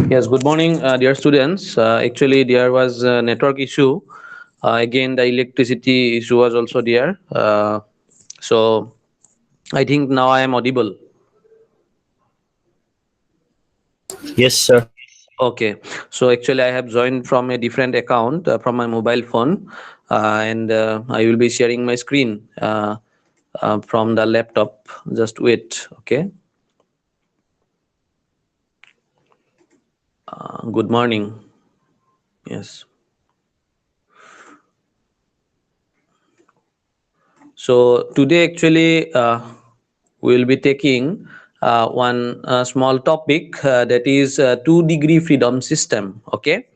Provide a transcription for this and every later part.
Yes, good morning, dear students. Actually, there was a network issue. Again, the electricity issue was also there. So, I think now I am audible. Yes, sir. Okay. So, actually, I have joined from a different account from my mobile phone, and I will be sharing my screen from the laptop. Just wait. Okay. Good morning. Yes. So today actually we'll be taking one small topic that is 2-degree freedom system. Okay.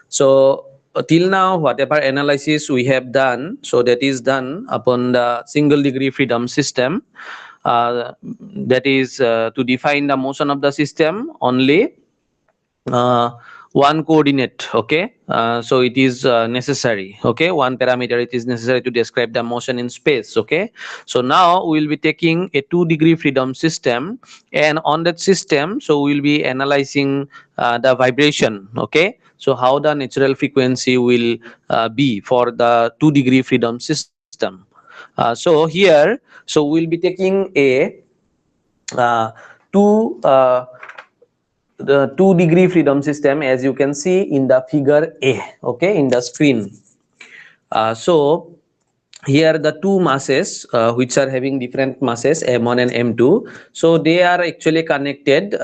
So till now whatever analysis we have done, so that is done upon the single degree freedom system. That is to define the motion of the system only uh, one coordinate. Okay, so it is necessary. Okay, one parameter it is necessary to describe the motion in space. Okay, so now we will be taking a 2-degree freedom system, and on that system so we will be analyzing the vibration. Okay, so how the natural frequency will be for the 2-degree freedom system. So here, so we'll be taking a uh, two the 2-degree freedom system, as you can see in the figure A. Okay, in the screen. So here the two masses which are having different masses m1 and m2, so they are actually connected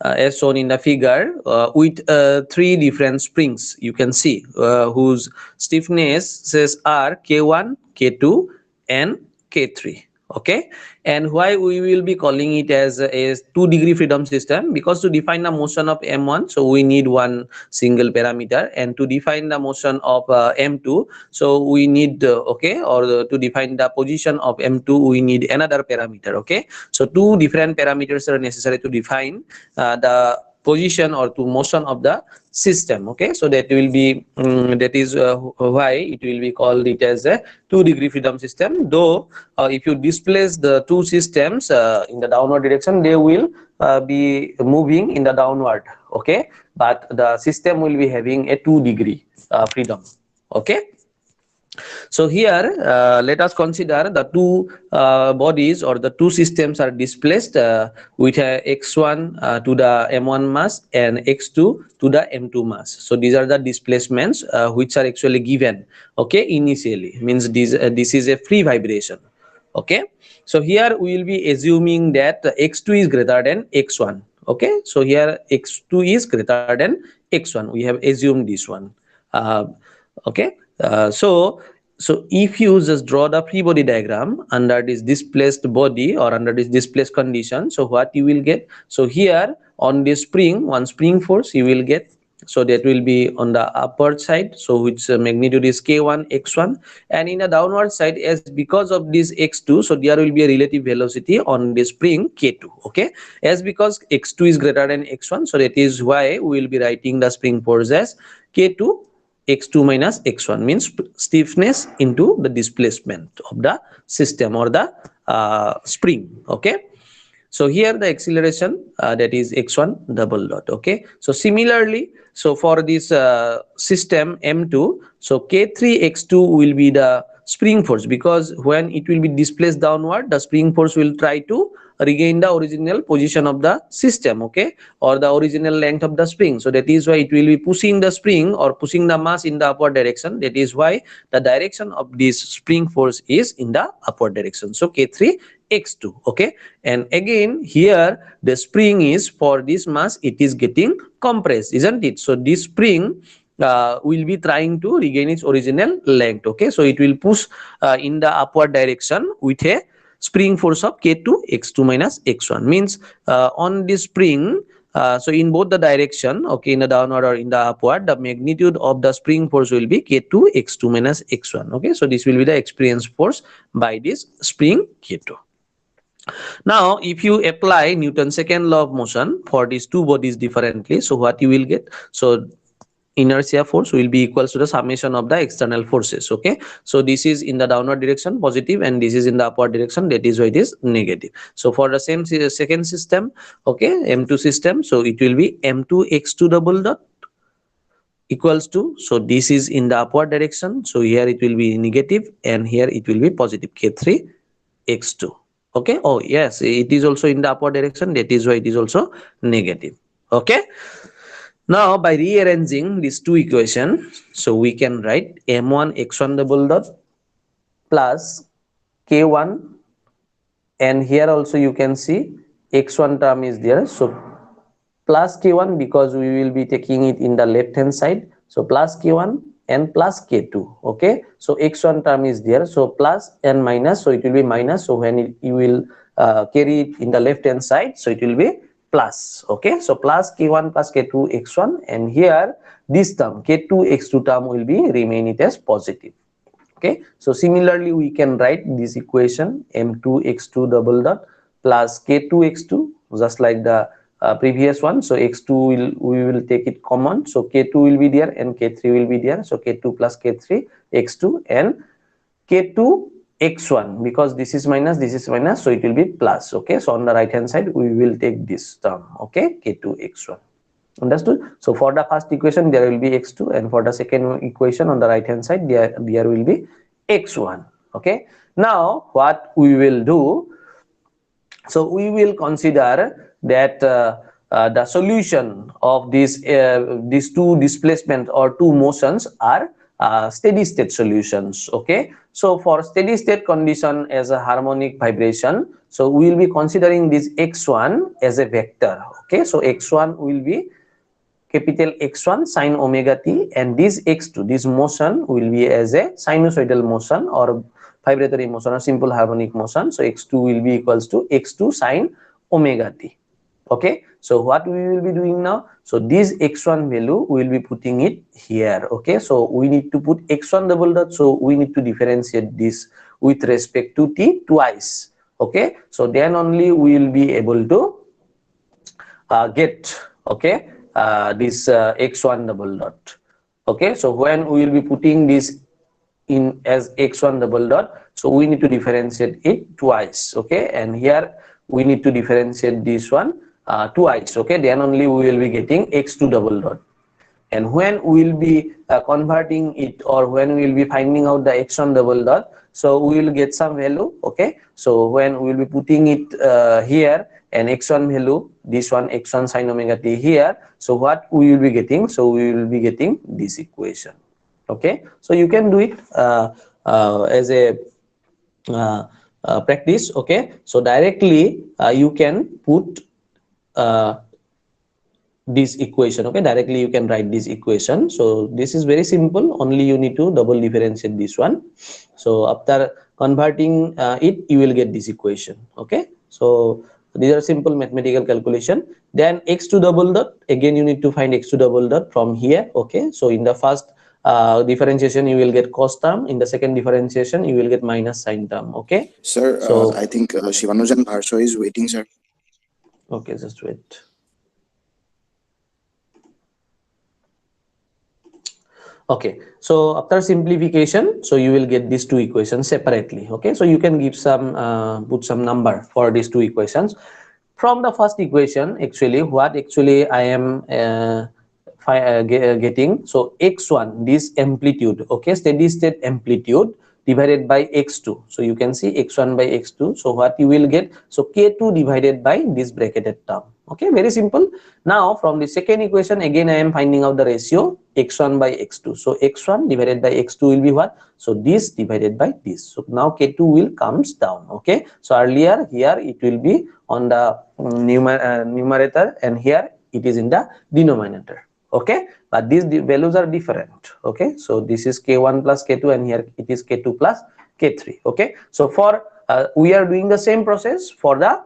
as shown in the figure with three different springs, you can see, whose stiffnesses are k1, k2 and k3. Okay, and why we will be calling it as a 2-degree freedom system? Because to define the motion of m1, so we need one single parameter, and to define the motion of m2, so we need okay, or to define the position of m2 we need another parameter. Okay, so two different parameters are necessary to define the position or to motion of the system. Okay, so that will be that is why it will be called it as a 2-degree freedom system. Though if you displace the two systems in the downward direction, they will be moving in the downward. Okay, but the system will be having a 2-degree freedom. Okay, so here let us consider the two bodies or the two systems are displaced with x1 to the m1 mass and x2 to the m2 mass. So these are the displacements which are actually given. Okay, initially means this is a free vibration. Okay, so here we will be assuming that x2 is greater than x1. Okay, so here x2 is greater than x1, we have assumed this one. uh, okay, so if you just draw the free body diagram under this displaced body or under this displaced condition, so what you will get? So here on this spring, one spring force you will get, so that will be on the upward side, so which magnitude is k1 x1, and in the downward side, as because of this x2, so there will be a relative velocity on the spring k2. Okay, as because x2 is greater than x1, so that is why we will be writing the spring force as k2 x2 minus x1, means stiffness into the displacement of the system or the spring. Okay, so here the acceleration that is x1 double dot. Okay, so similarly, so for this system m2, so k3 x2 will be the spring force, because when it will be displaced downward, the spring force will try to regain the original position of the system. Okay, or the original length of the spring, so that is why it will be pushing the spring or pushing the mass in the upward direction. That is why the direction of this spring force is in the upward direction, so k3 x2. Okay, and again here the spring is for this mass, it is getting compressed, isn't it? So this spring will be trying to regain its original length. Okay, so it will push in the upward direction with a spring force of k2 x2 minus x1, means on this spring, so in both the direction, okay, in the downward or in the upward, the magnitude of the spring force will be k2 x2 minus x1. Okay, so this will be the experience force by this spring k2. Now if you apply Newton's second law of motion for these two bodies differently, so what you will get? So inertia force will be equals to the summation of the external forces. Okay, so this is in the downward direction positive and this is in the upward direction, that is why it is negative. So for the same second system, okay, M2 system, so it will be M2 x2 double dot equals to, so this is in the upward direction, so here it will be negative and here it will be positive, K3 x2. Okay, oh yes, it is also in the upward direction, that is why it is also negative. Okay, now by rearranging these two equations, so we can write m1 x1 double dot plus k1, and here also you can see x1 term is there, so plus k1 because we will be taking it in the left hand side, so plus k1 and plus k2. Okay, so x1 term is there, so plus and minus, so it will be minus, so when you will carry it in the left hand side, so it will be plus. Okay, so plus k1 plus k2 x1, and here this term k2 x2 term will be remain it as positive. Okay, so similarly we can write this equation m2 x2 double dot plus k2 x2 just like the previous one. So x2 we will take it common, so k2 will be there and k3 will be there, so k2 plus k3 x2 and k2 x1, because this is minus, so it will be plus. Okay, so on the right hand side we will take this term, okay, k2 x1. Understood? So for the first equation there will be x2, and for the second equation on the right hand side there will be x1. Okay, now what we will do, so we will consider that the solution of these two displacement or two motions are steady state solutions. Okay, so for steady state condition as a harmonic vibration, so we will be considering this x1 as a vector. Okay, so x1 will be capital X1 sine omega t, and this x2, this motion will be as a sinusoidal motion or vibratory motion or simple harmonic motion. So x2 will be equals to x2 sine omega t. Okay, so what we will be doing now, so this x1 value we will be putting it here. Okay, so we need to put x1 double dot, so we need to differentiate this with respect to t twice. Okay, so then only we will be able to get, okay, this x1 double dot. Okay, so when we will be putting this in as x1 double dot, so we need to differentiate it twice. Okay, and here we need to differentiate this one twice. Okay, then only we will be getting x2 double dot. And when we will be converting it, or when we will be finding out the x1 double dot, so we will get some value. Okay, so when we will be putting it here, and x1 value, this one x1 sine omega t here, so what we will be getting, so we will be getting this equation. Okay, so you can do it as a practice. Okay, so directly you can put this equation. Okay, directly you can write this equation. So this is very simple, only you need to double differentiate this one. So after converting it, you will get this equation. Okay, so these are simple mathematical calculation. Then x2 double dot, again you need to find x2 double dot from here. Okay, so in the first differentiation you will get cos term, in the second differentiation you will get minus sine term. Okay, Sir, so I think Shivanujan Bharsho is waiting, sir. okay, just wait. Okay, so after simplification, so you will get these two equations separately. Okay, so you can give some put some number for these two equations. From the first equation, actually what actually I am getting, so x1, this amplitude, okay, steady state amplitude divided by x2, so you can see x1 by x2, so what you will get, so k2 divided by this bracketed term. Okay, very simple. Now from the second equation, again I am finding out the ratio x1 by x2, so x1 divided by x2 will be what, so this divided by this, so now k2 will comes down. Okay, so earlier here it will be on the numerator, and here it is in the denominator. Okay, but these values are different. Okay, so this is k1 plus k2, and here it is k2 plus k3. Okay, so for we are doing the same process for the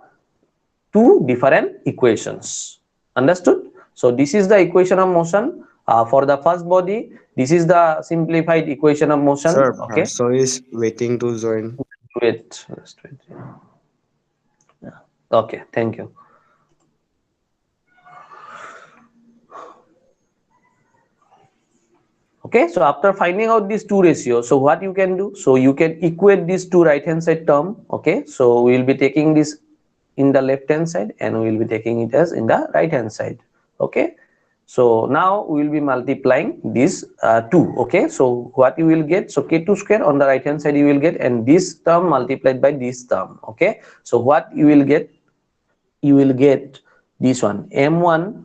two different equations. Understood? So this is the equation of motion for the first body. This is the simplified equation of motion. Sir, Okay, Bharso is waiting to join. wait, just wait. Yeah. Okay, thank you. Okay, so after finding out these two ratios, so what you can do, so you can equate these two right hand side term. Okay, so we will be taking this in the left hand side and we will be taking it as in the right hand side. Okay, so now we will be multiplying these two. Okay, so what you will get, so k2 square on the right hand side you will get, and this term multiplied by this term. Okay, so what you will get, you will get this one m1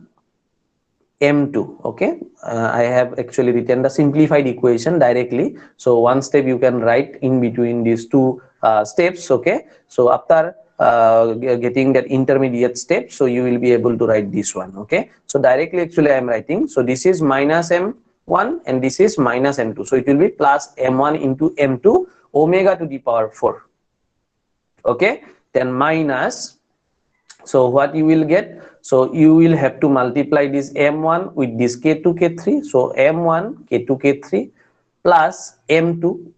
m2. Okay, I have actually written the simplified equation directly, so one step you can write in between these two steps. Okay, so after getting that intermediate step, so you will be able to write this one. Okay, so directly actually I am writing, so this is minus m1 and this is minus m2, so it will be plus m1 into m2 omega to the power 4. Okay, then minus, so what you will get, so you will have to multiply this m1 with this k2 k3, so m1 k2 k3 plus m2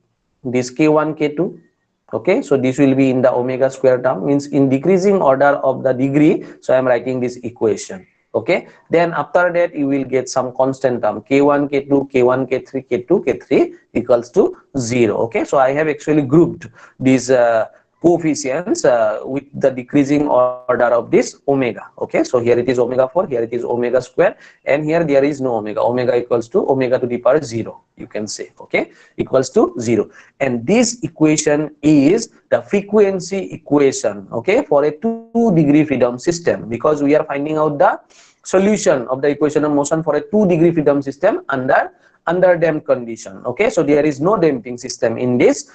this k1 k2. Okay, so this will be in the omega square term, means in decreasing order of the degree, so I am writing this equation. Okay, then after that you will get some constant term k1 k2 k1 k3 k2 k3 equals to 0. Okay, so I have actually grouped these coefficients with the decreasing order of this omega. Okay, so here it is omega 4, here it is omega square, and here there is no omega. Omega equals to omega to the power 0, you can say. Okay, equals to 0, and this equation is the frequency equation. Okay, for a 2-degree freedom system, because we are finding out the solution of the equation of motion for a 2-degree freedom system under damped condition. Okay, so there is no damping system in this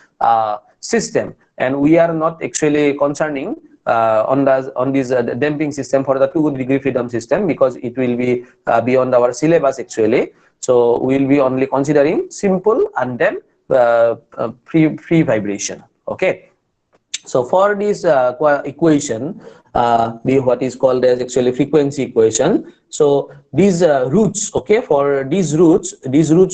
system, and we are not actually concerning on this damping system for the 2-degree freedom system, because it will be beyond our syllabus actually. So we will be only considering simple undamped free vibration. Okay, so for this equation, what is called as actually frequency equation, so these roots, okay, for these roots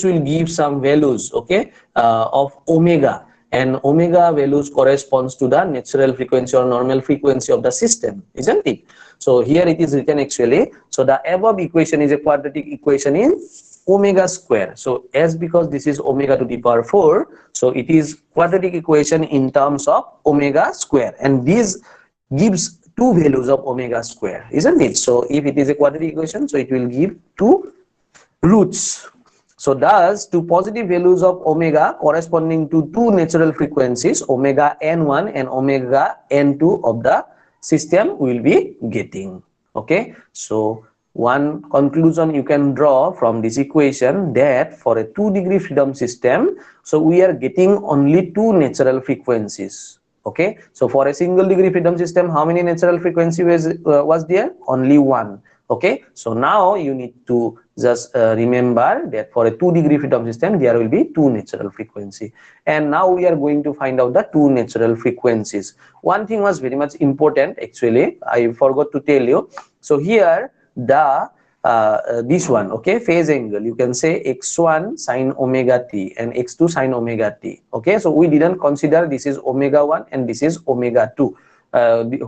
will give some values, okay, of omega, and omega values corresponds to the natural frequency or normal frequency of the system, isn't it? So here it is written actually, so the above equation is a quadratic equation in omega square. So as because this is omega to the power 4, so it is quadratic equation in terms of omega square, and this gives two values of omega square, isn't it? So if it is a quadratic equation, so it will give two roots. So thus two positive values of omega corresponding to two natural frequencies, omega n1 and omega n2 of the system will be getting. Okay, so one conclusion you can draw from this equation, that for a 2-degree freedom system, so we are getting only two natural frequencies. Okay, so for a single degree freedom system, how many natural frequency was there? Only one. Okay, so now you need to just remember that for a 2-degree freedom system there will be two natural frequency, and now we are going to find out the two natural frequencies. One thing was very much important actually, I forgot to tell you. So here the this one, okay, phase angle, you can say x1 sine omega t and x2 sine omega t. Okay, so we didn't consider this is omega 1 and this is omega 2.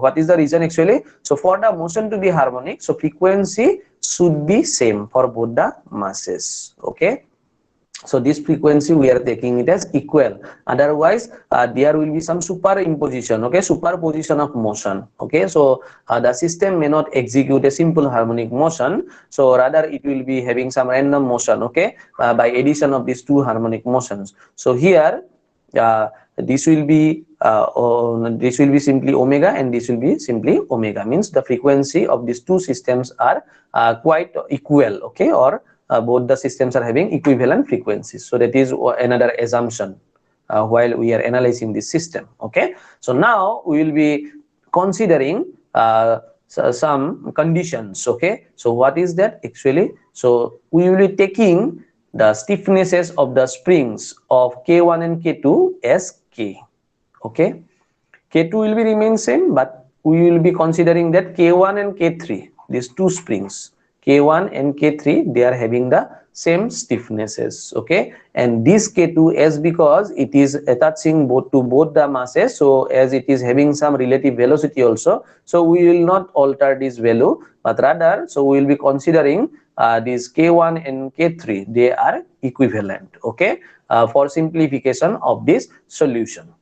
What is the reason actually? So for the motion to be harmonic, so frequency should be same for both the masses. Okay, so this frequency we are taking it as equal, otherwise there will be some superimposition, okay, superposition of motion. Okay, so the system may not execute a simple harmonic motion, so rather it will be having some random motion, okay, by addition of these two harmonic motions. So here this will be simply omega and this will be simply omega, means the frequency of these two systems are quite equal, okay, or both the systems are having equivalent frequencies. So that is another assumption while we are analyzing this system. Okay, so now we will be considering some conditions. Okay, so what is that actually? So we will be taking the stiffnesses of the springs of K1 and K2 as K. Okay, K2 will be remain same, but we will be considering that K1 and K3, these two springs K1 and K3, they are having the same stiffnesses. Okay, and this K2, as because it is attaching both to both the masses, so as it is having some relative velocity also, so we will not alter this value, but rather so we will be considering this K1 and K3, they are equivalent, okay, for simplification of this solution.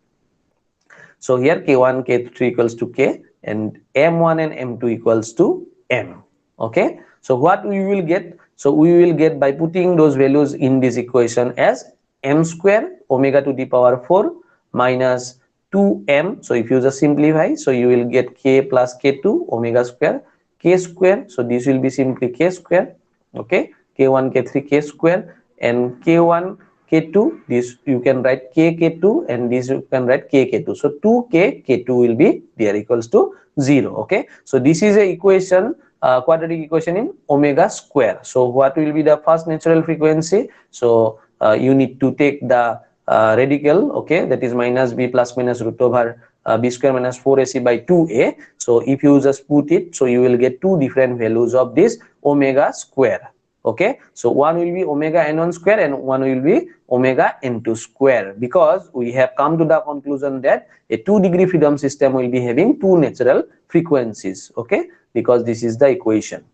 So here K1, K3 equals to K, and M1 and M2 equals to M, okay. So what we will get? So we will get, by putting those values in this equation, as m square omega to the power 4 minus 2m. So if you just simplify, so you will get K plus K2 omega square K square. So this will be simply K square, okay. K1, K3 K square, and K1 K2, this you can write K K2, and this you can write K K2. So 2K K2 will be there, equals to 0, okay. So this is a equation, quadratic equation in omega square. So what will be the first natural frequency? So you need to take the radical, okay, that is minus b plus minus root over b square minus 4ac by 2a. So if you just put it, so you will get two different values of this omega square, okay. So one will be omega n1 square and one will be omega n2 square, because we have come to the conclusion that a 2-degree freedom system will be having two natural frequencies, okay, because this is the equation.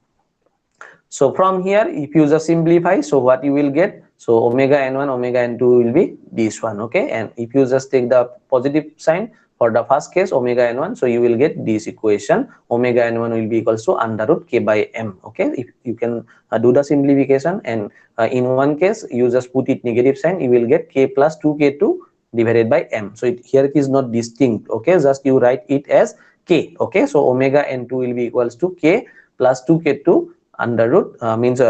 So from here, if you just simplify, so what you will get? So omega n1 omega n2 will be this one, okay. And if you just take the positive sign for the first case omega n1, so you will get this equation, omega n1 will be equals to under root k by m, okay. If you can do the simplification, and in one case you just put it negative sign, you will get k plus 2k2 divided by m. So here it is not distinct, okay, just you write it as k, okay. So omega n2 will be equals to k plus 2k2 under root means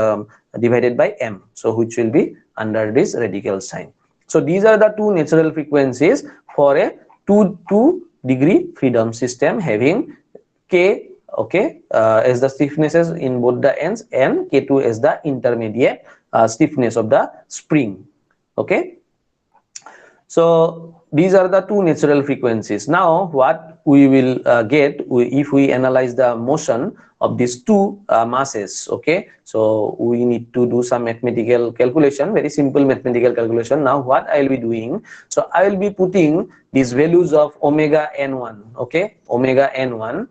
divided by m, so which will be under this radical sign. So these are the two natural frequencies for a 2-degree freedom system having k, okay, as the stiffnesses in both the ends, and k2 as the intermediate stiffness of the spring, okay. So these are the two natural frequencies. Now what we will get if we analyze the motion of these two masses, okay. So we need to do some mathematical calculation, very simple mathematical calculation. Now what I will be doing, so I will be putting these values of omega n1, okay, omega n1,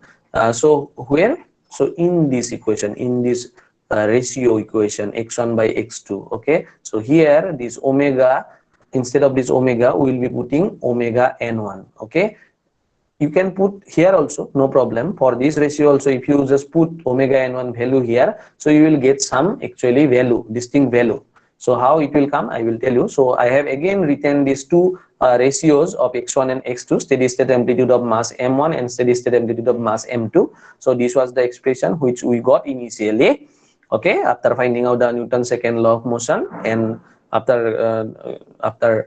so where? So in this equation, in this ratio equation, x1 by x2, okay. So here this omega, instead of this omega we will be putting omega n1, okay. You can put here also, no problem. For this ratio also, if you just put omega n1 value here, so you will get some actually value, distinct value. So how it will come, I will tell you. So I have again written these two ratios of x1 and x2, steady state amplitude of mass m1 and steady state amplitude of mass m2. So this was the expression which we got initially, okay, after finding out the Newton's second law of motion, and after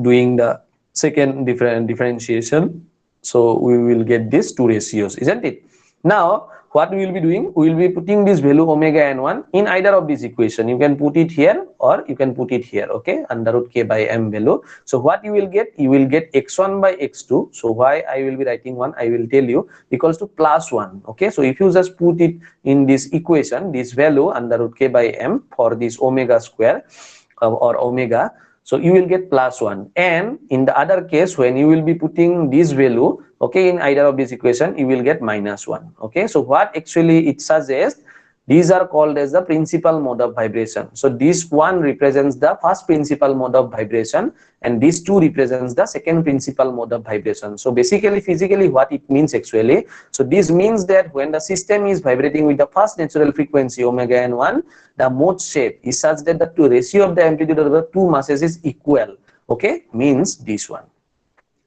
doing the second differentiation. So we will get these two ratios, isn't it? Now what we will be doing, we will be putting this value omega n1 in either of these equation. You can put it here or you can put it here, okay, under root k by m value. So what you will get, you will get x1 by x2. So why I will be writing 1, I will tell you, equals to plus 1, okay. So if you just put it in this equation, this value under root k by m for this omega square or omega, so you will get plus 1. And in the other case, when you will be putting this value, okay, in either of this equation, you will get minus 1, okay. So what actually it suggests, these are called as the principal mode of vibration. So this one represents the first principal mode of vibration, and these two represents the second principal mode of vibration. So basically, physically, what it means actually, so this means that when the system is vibrating with the first natural frequency omega n1, the mode shape is such that the ratio of the amplitude of the two masses is equal, okay, means this one.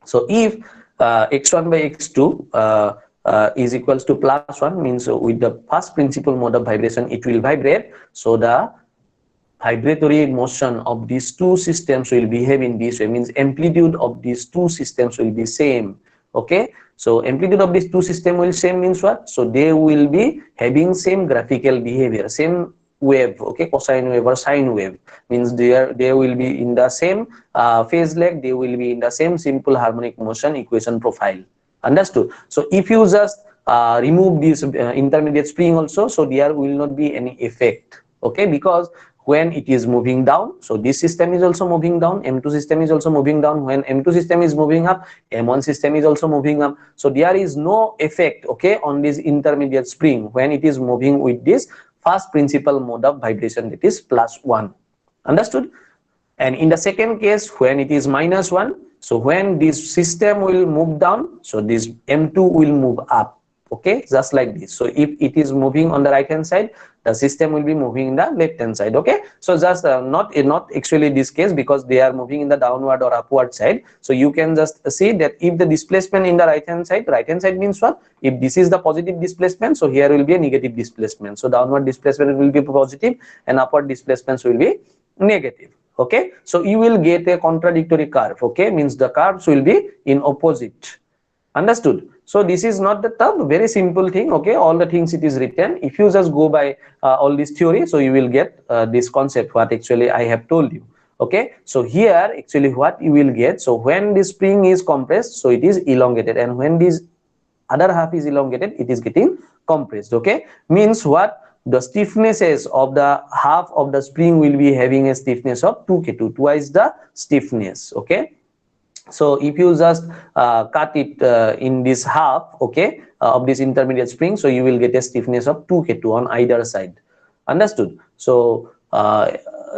So if x1 by x2 is equals to plus 1, means with the first principal mode of vibration it will vibrate, so the vibratory motion of these two systems will behave in this way, means amplitude of these two systems will be same, okay. So amplitude of these two systems will same means what? So they will be having same graphical behavior, same wave, okay, cosine wave or sine wave, means they will be in the same phase leg, they will be in the same simple harmonic motion equation profile. Understood? So if you just remove this intermediate spring also, so there will not be any effect, okay, because when it is moving down, so this system is also moving down, m2 system is also moving down. When m2 system is moving up, m1 system is also moving up. So there is no effect, okay, on this intermediate spring when it is moving with this first principal mode of vibration, that is +1. Understood? And in the second case, when it is -1, so when this system will move down, so this M2 will move up. Okay, just like this. So if it is moving on the right hand side, the system will be moving in the left hand side. Okay, so just not actually this case, because they are moving in the downward or upward side. So you can just see that if the displacement in the right hand side means what? If this is the positive displacement, so here will be a negative displacement. So downward displacement will be positive and upward displacements will be negative. Okay, so you will get a contradictory curve. Okay, means the curves will be in opposite. Understood? So this is not the term, very simple thing. Okay, all the things it is written. If you just go by all this theory, so you will get this concept what actually I have told you. Okay, so here actually what you will get, so when the spring is compressed, so it is elongated, and when this other half is elongated, it is getting compressed. Okay, means what? The stiffnesses of the half of the spring will be having a stiffness of 2k2, twice the stiffness. Okay, so if you just cut it in this half, okay, of this intermediate spring, so you will get a stiffness of 2k2 on either side. Understood? So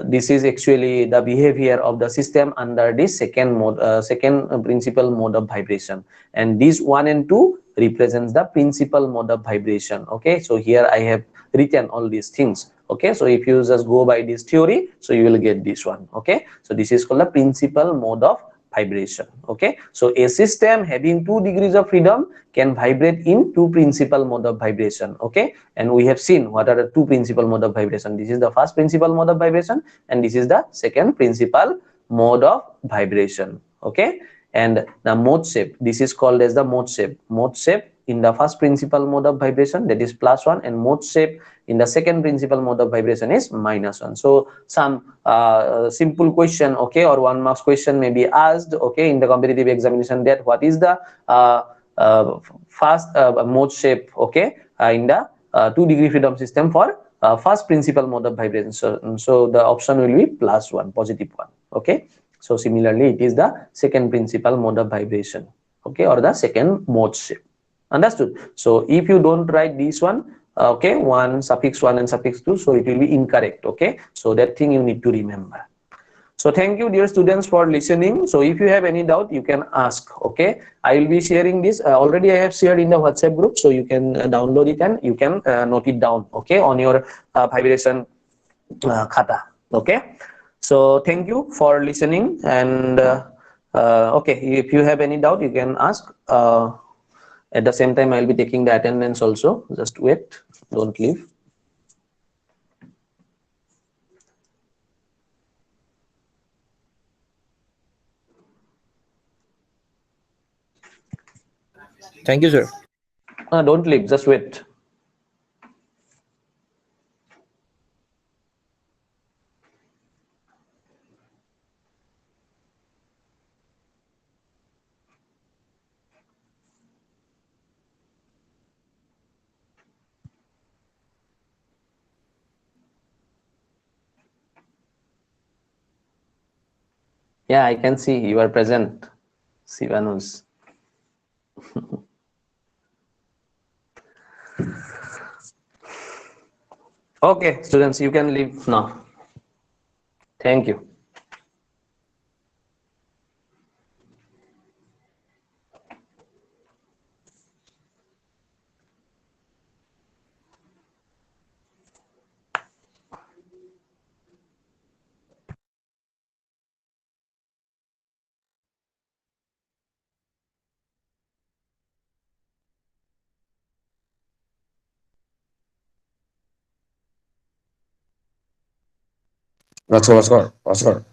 this is actually the behavior of the system under this second mode, second principal mode of vibration, and this 1 and 2 represents the principal mode of vibration. Okay, so here I have written all these things. Okay, so if you just go by this theory, so you will get this one. Okay, so this is called the principal mode of vibration. Okay, so a system having 2 degrees of freedom can vibrate in 2 principal mode of vibration. Okay, and we have seen what are the 2 principal mode of vibration. This is the first principal mode of vibration, and this is the second principal mode of vibration. Okay, and the mode shape, this is called as the mode shape. Mode shape in the first principal mode of vibration, that is +1, and mode shape in the second principal mode of vibration is -1. So some simple question, okay, or 1 marks question may be asked, okay, in the competitive examination, that what is the first mode shape, okay, in the 2 degree freedom system for first principal mode of vibration. So the option will be +1, positive 1. Okay, so similarly it is the second principal mode of vibration, okay, or the second mode shape. Understood? So if you don't write this one, okay, 1 suffix 1 and suffix 2, so it will be incorrect. Okay, so that thing you need to remember. So thank you, dear students, for listening. So if you have any doubt, you can ask. Okay, I will be sharing this already. I have shared in the WhatsApp group, so you can download it and you can note it down, okay, on your vibration khata. Okay, so thank you for listening, and okay, if you have any doubt, you can ask. At the same time, I'll be taking the attendance also. Just wait, don't leave. Thank you, sir. Don't leave, just wait. Yeah, I can see you are present, Sivanus. Okay, students, you can leave now. Thank you. Oscar. Oscar.